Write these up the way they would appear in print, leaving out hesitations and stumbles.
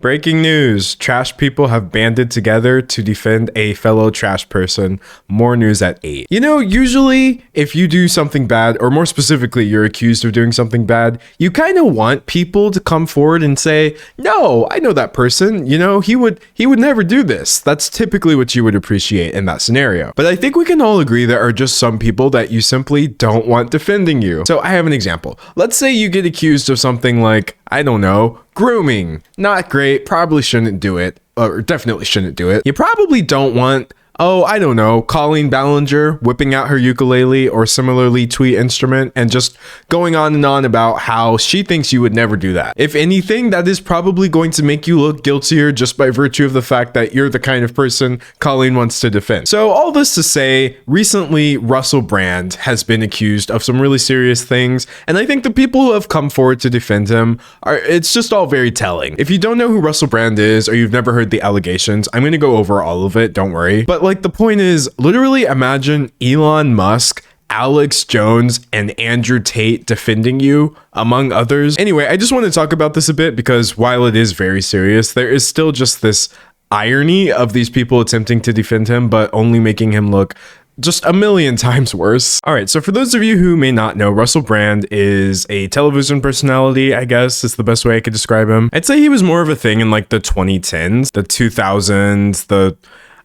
Breaking news, trash people have banded together to defend a fellow trash person. More news at 8. You know, usually if you do something bad, or more specifically, you're accused of doing something bad, you kind of want people to come forward and say, no, I know that person, you know, he would never do this. That's typically what you would appreciate in that scenario. But I think we can all agree there are just some people that you simply don't want defending you. So I have an example. Let's say you get accused of something like, I don't know, grooming. Not great, probably shouldn't do it, or definitely shouldn't do it. You probably don't want, oh, I don't know, Colleen Ballinger whipping out her ukulele or similarly tweet instrument and just going on and on about how she thinks you would never do that. If anything, that is probably going to make you look guiltier just by virtue of the fact that you're the kind of person Colleen wants to defend. So all this to say, recently Russell Brand has been accused of some really serious things, and I think the people who have come forward to defend him it's just all very telling. If you don't know who Russell Brand is or you've never heard the allegations, I'm going to go over all of it, don't worry. But like the point is, literally imagine Elon Musk, Alex Jones, and Andrew Tate defending you, among others. Anyway, I just want to talk about this a bit because while it is very serious, there is still just this irony of these people attempting to defend him, but only making him look just a million times worse. All right, so for those of you who may not know, Russell Brand is a television personality, I guess is the best way I could describe him. I'd say he was more of a thing in like the 2010s, the 2000s,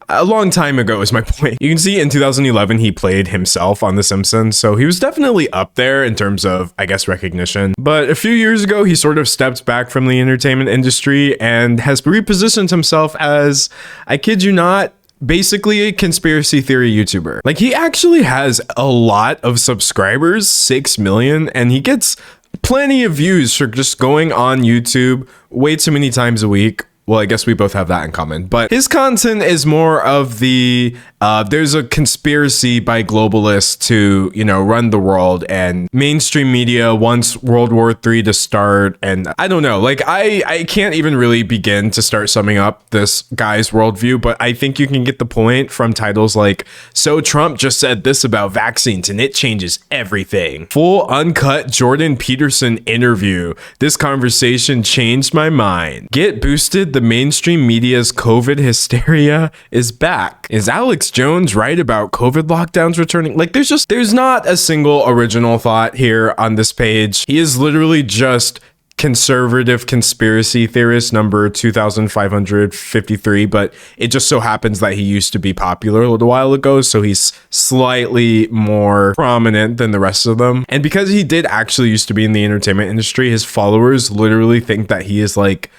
a long time ago is my point. You can see in 2011, he played himself on The Simpsons, so he was definitely up there in terms of, I guess, recognition. But a few years ago, he sort of stepped back from the entertainment industry and has repositioned himself as, I kid you not, basically a conspiracy theory YouTuber. Like, he actually has a lot of subscribers, 6 million, and he gets plenty of views for just going on YouTube way too many times a week. Well, I guess we both have that in common, but his content is more of the, there's a conspiracy by globalists to, you know, run the world, and mainstream media wants World War III to start. And I don't know, like I can't even really begin to start summing up this guy's worldview, but I think you can get the point from titles like, so Trump just said this about vaccines and it changes everything. Full uncut Jordan Peterson interview. This conversation changed my mind. Get boosted. The mainstream media's COVID hysteria is back. Is Alex Jones right about COVID lockdowns returning? Like, there's not a single original thought here on this page. He is literally just conservative conspiracy theorist number 2553, but it just so happens that he used to be popular a little while ago, so he's slightly more prominent than the rest of them. And because he did actually used to be in the entertainment industry, his followers literally think that he is like,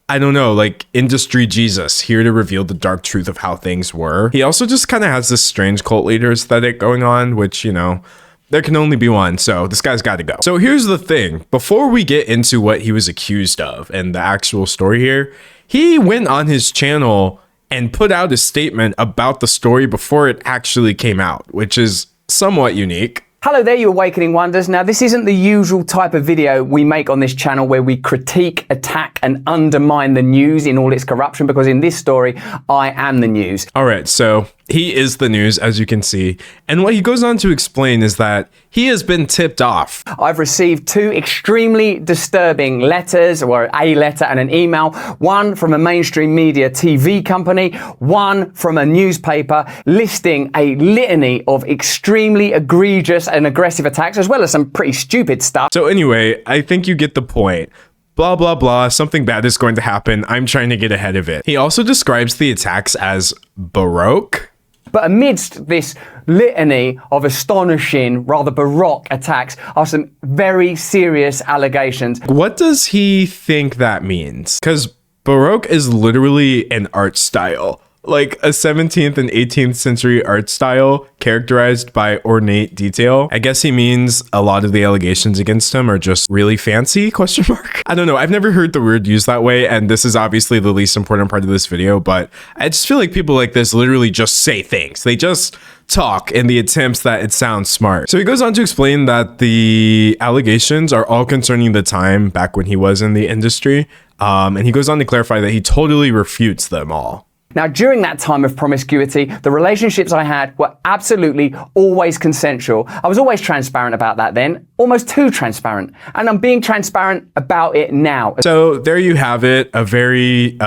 I don't know, like industry Jesus, here to reveal the dark truth of how things were. He also just kind of has this strange cult leader aesthetic going on, which, you know, there can only be one, so this guy's got to go. So here's the thing. Before we get into what he was accused of and the actual story here, he went on his channel and put out a statement about the story before it actually came out, which is somewhat unique. Hello there, you Awakening Wonders. Now, this isn't the usual type of video we make on this channel where we critique, attack, and undermine the news in all its corruption, because in this story, I am the news. All right, so he is the news, as you can see. And what he goes on to explain is that he has been tipped off. I've received 2 extremely disturbing letters, or a letter and an email, one from a mainstream media TV company, one from a newspaper, listing a litany of extremely egregious and aggressive attacks, as well as some pretty stupid stuff. So anyway, I think you get the point. Blah, blah, blah, something bad is going to happen. I'm trying to get ahead of it. He also describes the attacks as baroque. But amidst this litany of astonishing, rather baroque attacks are some very serious allegations. What does he think that means? Because baroque is literally an art style. Like a 17th and 18th century art style characterized by ornate detail. I guess he means a lot of the allegations against him are just really fancy, question mark? I don't know. I've never heard the word used that way, and this is obviously the least important part of this video, but I just feel like people like this literally just say things. They just talk in the attempts that it sounds smart. So he goes on to explain that the allegations are all concerning the time back when he was in the industry, and he goes on to clarify that he totally refutes them all. Now, during that time of promiscuity, the relationships I had were absolutely always consensual. I was always transparent about that then. almost too transparent. And I'm being transparent about it now. So there you have it, a very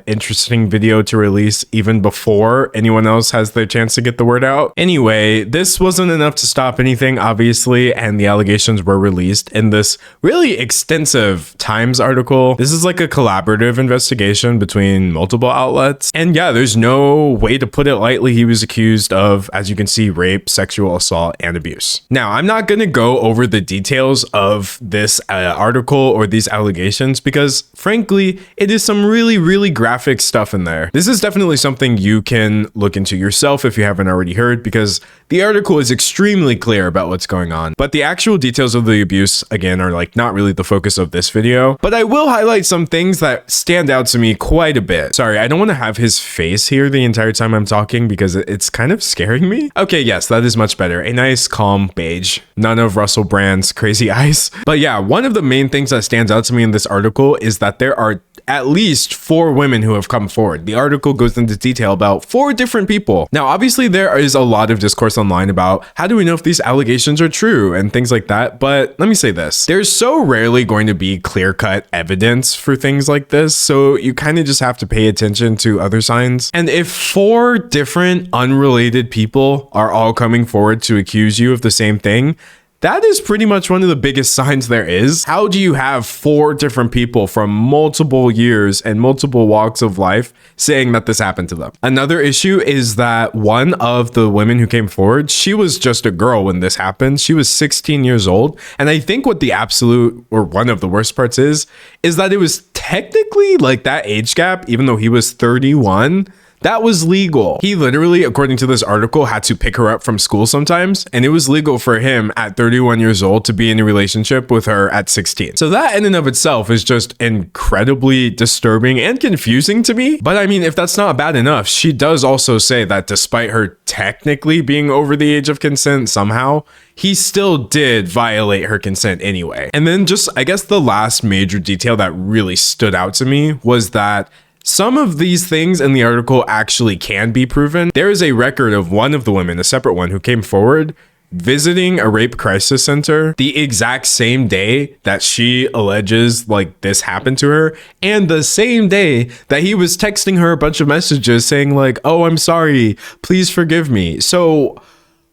interesting video to release even before anyone else has their chance to get the word out. Anyway, this wasn't enough to stop anything, obviously, and the allegations were released in this really extensive Times article. This is like a collaborative investigation between multiple outlets. And yeah, there's no way to put it lightly. He was accused of, as you can see, rape, sexual assault, and abuse. Now, I'm not going to go over the details of this article or these allegations because, frankly, it is some really graphic stuff in there. This is definitely something you can look into yourself if you haven't already heard, because the article is extremely clear about what's going on. But the actual details of the abuse, again, are like not really the focus of this video. But I will highlight some things that stand out to me quite a bit. Sorry, I don't want to have his face here the entire time I'm talking because it's kind of scaring me. Okay, yes, that is much better. A nice calm beige. None of Russell Brand's crazy eyes. But yeah, one of the main things that stands out to me in this article is that there are at least 4 women who have come forward. The article goes into detail about 4 different people. Now, obviously, there is a lot of discourse online about how do we know if these allegations are true and things like that. But let me say this. There's so rarely going to be clear-cut evidence for things like this. So you kind of just have to pay attention to other signs. And if 4 different unrelated people are all coming forward to accuse you of the same thing, that is pretty much one of the biggest signs there is. How do you have 4 different people from multiple years and multiple walks of life saying that this happened to them? Another issue is that one of the women who came forward, she was just a girl when this happened. She was 16 years old. And I think what the absolute, or one of the worst parts is that it was technically like that age gap, even though he was 31, that was legal. He literally, according to this article, had to pick her up from school sometimes, and it was legal for him at 31 years old to be in a relationship with her at 16. So that in and of itself is just incredibly disturbing and confusing to me. But I mean, if that's not bad enough, she does also say that despite her technically being over the age of consent somehow, he still did violate her consent anyway. And then just, I guess the last major detail that really stood out to me was that some of these things in the article actually can be proven. There is a record of one of the women, a separate one, who came forward visiting a rape crisis center the exact same day that she alleges like this happened to her, and the same day that he was texting her a bunch of messages saying like, oh, I'm sorry, please forgive me. So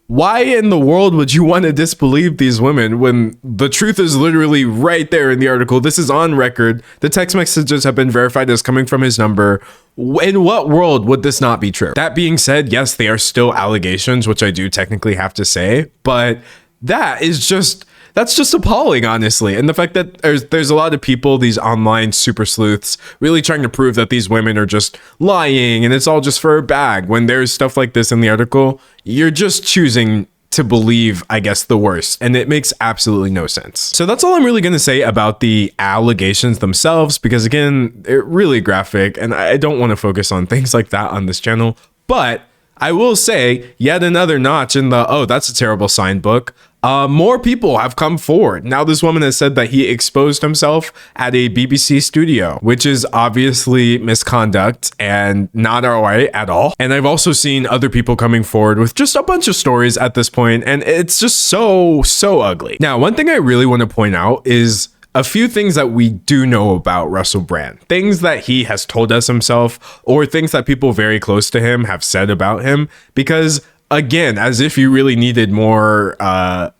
why in the world would you want to disbelieve these women when the truth is literally right there in the article? This is on record. The text messages have been verified as coming from his number. In what world would this not be true? That being said, yes, they are still allegations, which I do technically have to say, but that's just appalling, honestly. And the fact that there's a lot of people, these online super sleuths, really trying to prove that these women are just lying and it's all just for a bag. When there's stuff like this in the article, you're just choosing to believe, I guess, the worst. And it makes absolutely no sense. So that's all I'm really going to say about the allegations themselves, because again, they're really graphic and I don't want to focus on things like that on this channel. But I will say yet another notch in the, oh, that's a terrible sign book. More people have come forward. Now this woman has said that he exposed himself at a BBC studio, which is obviously misconduct and not alright at all. And I've also seen other people coming forward with just a bunch of stories at this point, and it's just so ugly. Now, one thing I really want to point out is a few things that we do know about Russell Brand, things that he has told us himself, or things that people very close to him have said about him, because again, as if you really needed more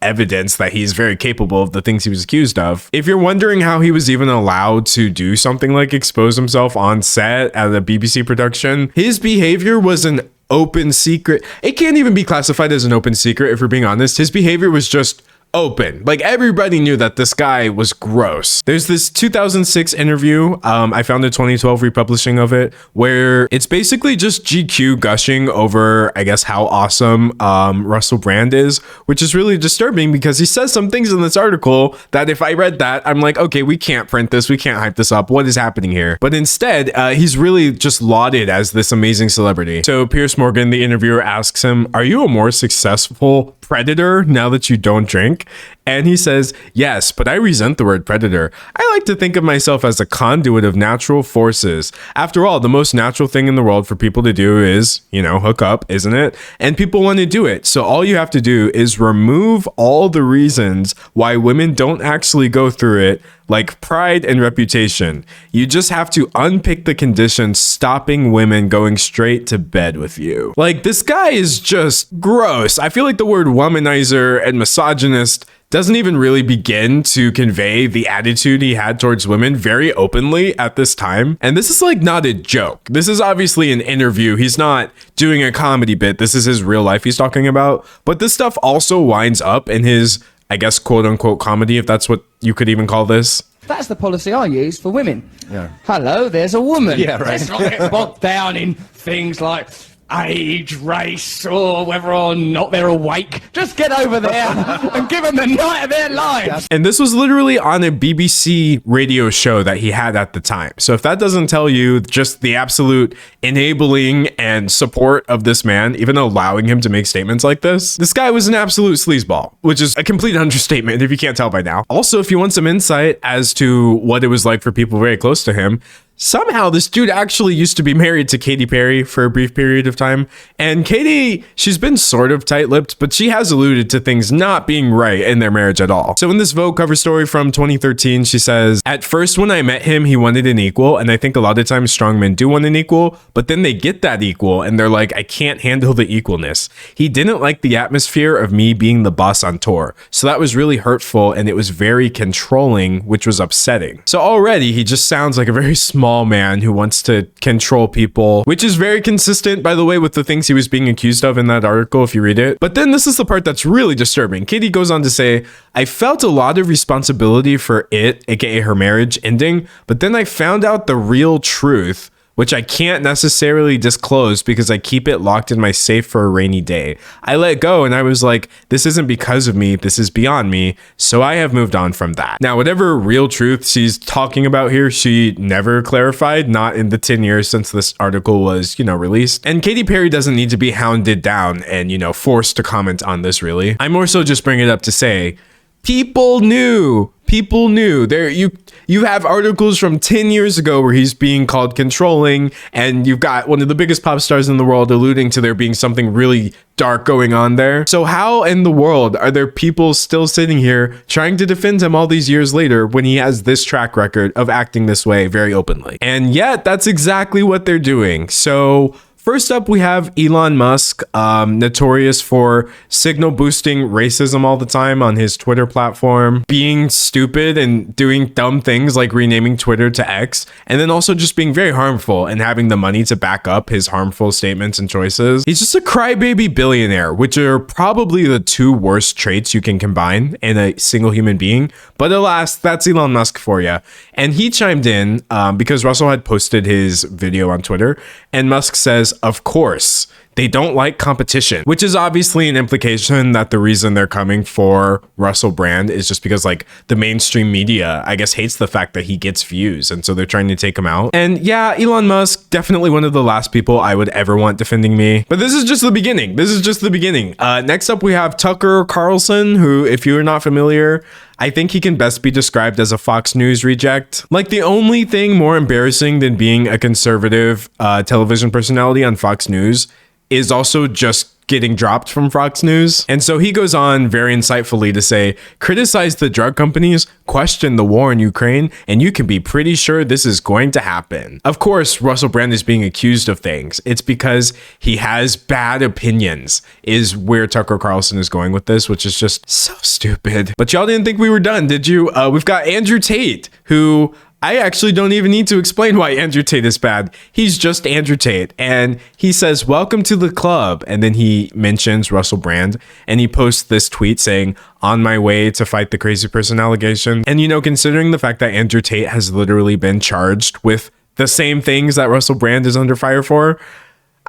evidence that he's very capable of the things he was accused of. If you're wondering how he was even allowed to do something like expose himself on set at a BBC production, his behavior was an open secret. It can't even be classified as an open secret if we're being honest. His behavior was just open. Like, everybody knew that this guy was gross. There's this 2006 interview, I found a 2012 republishing of it, where it's basically just GQ gushing over, I guess, how awesome Russell Brand is, which is really disturbing because he says some things in this article that if I read that, I'm like, okay, we can't print this, we can't hype this up, what is happening here? But instead, he's really just lauded as this amazing celebrity. So Piers Morgan, the interviewer, asks him, are you a more successful predator now that you don't drink? And he says, yes, but I resent the word predator. I like to think of myself as a conduit of natural forces. After all, the most natural thing in the world for people to do is, hook up, isn't it? And people want to do it. So all you have to do is remove all the reasons why women don't actually go through it, like pride and reputation. You just have to unpick the conditions stopping women going straight to bed with you. Like, this guy is just gross. I feel like the word womanizer and misogynist doesn't even really begin to convey the attitude he had towards women very openly at this time. And this is like not a joke. This is obviously an interview. He's not doing a comedy bit. This is his real life he's talking about. But this stuff also winds up in his, I guess, quote unquote comedy, if that's what you could even call this. That's the policy I use for women. Yeah. Hello, there's a woman. Yeah, right. Let's not get bogged down in things like age, race, or whether or not they're awake. Just get over there and give them the night of their lives. And this was literally on a BBC radio show that he had at the time. So if that doesn't tell you just the absolute enabling and support of this man, even allowing him to make statements like this guy was an absolute sleazeball, which is a complete understatement if you can't tell by now. Also, if you want some insight as to what it was like for people very close to him, somehow this dude actually used to be married to Katy Perry for a brief period of time. And Katy, she's been sort of tight-lipped, but she has alluded to things not being right in their marriage at all. So in this Vogue cover story from 2013, she says, at first when I met him, he wanted an equal. And I think a lot of times strong men do want an equal, but then they get that equal and they're like, I can't handle the equalness. He didn't like the atmosphere of me being the boss on tour. So that was really hurtful and it was very controlling, which was upsetting. So already he just sounds like a very small man who wants to control people, which is very consistent, by the way, with the things he was being accused of in that article, if you read it. But then this is the part that's really disturbing. Katy goes on to say, I felt a lot of responsibility for it, aka her marriage, ending, but then I found out the real truth, which I can't necessarily disclose because I keep it locked in my safe for a rainy day. I let go and I was like, this isn't because of me, this is beyond me. So I have moved on from that. Now, whatever real truth she's talking about here, she never clarified, not in the 10 years since this article was, released. And Katy Perry doesn't need to be hounded down and, forced to comment on this really. I more so just bring it up to say, people knew. There, you have articles from 10 years ago where he's being called controlling, and you've got one of the biggest pop stars in the world alluding to there being something really dark going on there. So how in the world are there people still sitting here trying to defend him all these years later when he has this track record of acting this way very openly? And yet that's exactly what they're doing. So first up, we have Elon Musk, notorious for signal boosting racism all the time on his Twitter platform, being stupid and doing dumb things like renaming Twitter to X, and then also just being very harmful and having the money to back up his harmful statements and choices. He's just a crybaby billionaire, which are probably the two worst traits you can combine in a single human being. But alas, that's Elon Musk for you. And he chimed in because Russell had posted his video on Twitter, and Musk says, of course, they don't like competition, which is obviously an implication that the reason they're coming for Russell Brand is just because like the mainstream media, I guess, hates the fact that he gets views. And so they're trying to take him out. And yeah, Elon Musk, definitely one of the last people I would ever want defending me. But this is just the beginning. Next up, we have Tucker Carlson, who, if you're not familiar, I think he can best be described as a Fox News reject. Like, the only thing more embarrassing than being a conservative television personality on Fox News is also just getting dropped from Fox News. And so he goes on very insightfully to say, criticize the drug companies, question the war in Ukraine, and you can be pretty sure this is going to happen. Of course, Russell Brand is being accused of things. It's because he has bad opinions, is where Tucker Carlson is going with this, which is just so stupid. But y'all didn't think we were done, did you? We've got Andrew Tate, who I actually don't even need to explain why Andrew Tate is bad. He's just Andrew Tate. And he says, welcome to the club. And then he mentions Russell Brand. And he posts this tweet saying, on my way to fight the crazy person allegation. And, considering the fact that Andrew Tate has literally been charged with the same things that Russell Brand is under fire for,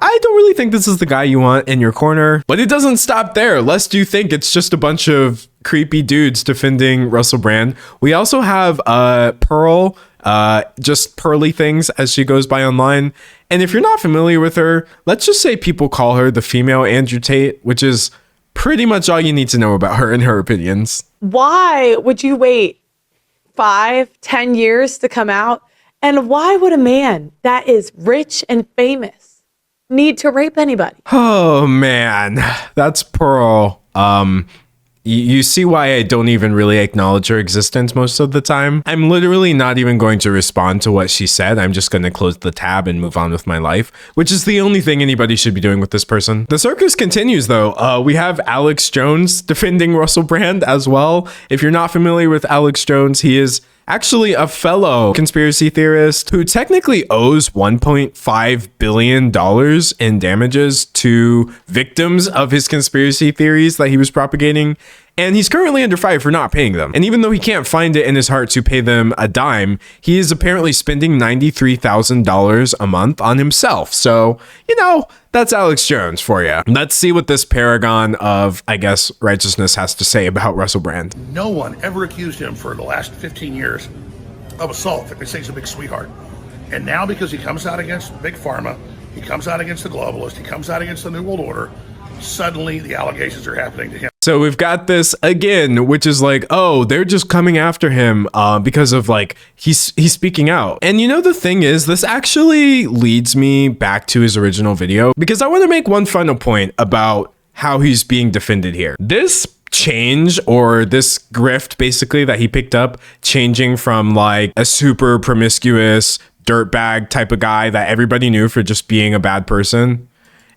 I don't really think this is the guy you want in your corner. But it doesn't stop there, lest you think it's just a bunch of creepy dudes defending Russell Brand. We also have Pearl, just Pearly Things as she goes by online. And if you're not familiar with her, let's just say people call her the female Andrew Tate, which is pretty much all you need to know about her and her opinions. Why would you wait 5-10 years to come out? And why would a man that is rich and famous need to rape anybody? Oh man, that's Pearl. You see why I don't even really acknowledge her existence most of the time. I'm literally not even going to respond to what she said. I'm just going to close the tab and move on with my life, which is the only thing anybody should be doing with this person. The circus continues though. We have Alex Jones defending Russell Brand as well. If you're not familiar with Alex Jones, he is actually a fellow conspiracy theorist who technically owes $1.5 billion in damages to victims of his conspiracy theories that he was propagating. And he's currently under fire for not paying them. And even though he can't find it in his heart to pay them a dime, he is apparently spending $93,000 a month on himself. So, you know, that's Alex Jones for you. Let's see what this paragon of, I guess, righteousness has to say about Russell Brand. No one ever accused him for the last 15 years of assault. They say he's a big sweetheart. And now because he comes out against Big Pharma, he comes out against the globalists, he comes out against the New World Order, suddenly the allegations are happening to him. So we've got this again, which is like, oh, they're just coming after him because of like, he's speaking out. And you know, the thing is, this actually leads me back to his original video because I want to make one final point about how he's being defended here. This change, or this grift basically that he picked up, changing from like a super promiscuous dirtbag type of guy that everybody knew for just being a bad person,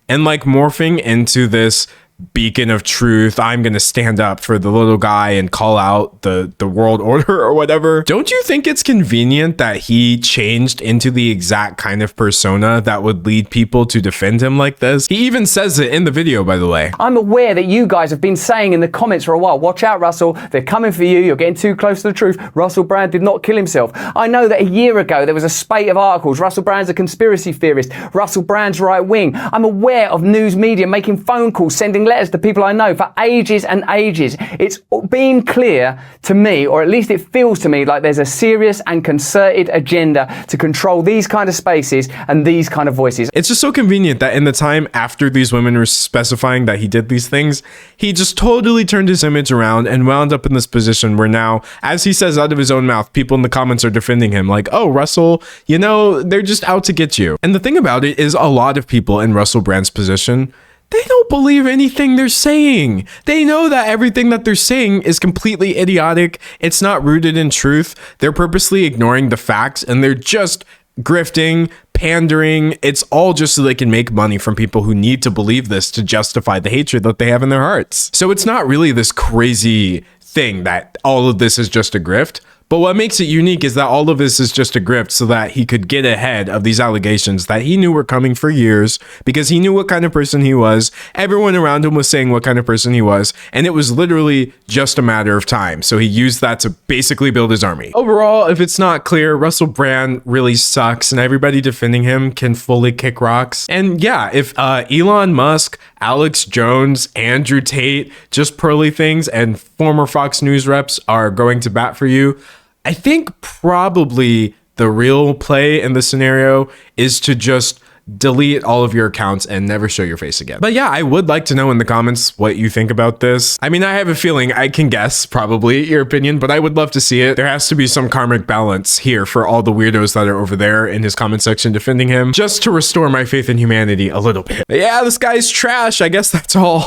and like morphing into this beacon of truth. I'm gonna stand up for the little guy and call out the world order or whatever. Don't you think it's convenient that he changed into the exact kind of persona that would lead people to defend him like this? He even says it in the video, by the way. I'm aware that you guys have been saying in the comments for a while, watch out, Russell, they're coming for you, you're getting too close to the truth. Russell Brand did not kill himself. I know that a year ago there was a spate of articles, Russell Brand's a conspiracy theorist, Russell Brand's right wing. I'm aware of news media making phone calls, sending letters to people I know for ages and ages. It's been clear to me, or at least it feels to me, like there's a serious and concerted agenda to control these kind of spaces and these kind of voices. It's just so convenient that in the time after these women were specifying that he did these things, he just totally turned his image around and wound up in this position where now, as he says out of his own mouth, people in the comments are defending him like, oh, Russell, you know, they're just out to get you. And the thing about it is, a lot of people in Russell Brand's position, they don't believe anything they're saying. They know that everything that they're saying is completely idiotic. It's not rooted in truth. They're purposely ignoring the facts, and they're just grifting, pandering. It's all just so they can make money from people who need to believe this to justify the hatred that they have in their hearts. So it's not really this crazy thing that all of this is just a grift. But what makes it unique is that all of this is just a grift so that he could get ahead of these allegations that he knew were coming for years, because he knew what kind of person he was. Everyone around him was saying what kind of person he was, and it was literally just a matter of time. So he used that to basically build his army. Overall, if it's not clear, Russell Brand really sucks, and everybody defending him can fully kick rocks. And yeah, if Elon Musk, Alex Jones, Andrew Tate, just pearly things, and former Fox News reps are going to bat for you, I think probably the real play in the scenario is to just delete all of your accounts and never show your face again. But yeah, I would like to know in the comments what you think about this. I mean, I have a feeling I can guess probably your opinion, but I would love to see it. There has to be some karmic balance here for all the weirdos that are over there in his comment section defending him, just to restore my faith in humanity a little bit. But yeah, this guy's trash. I guess that's all.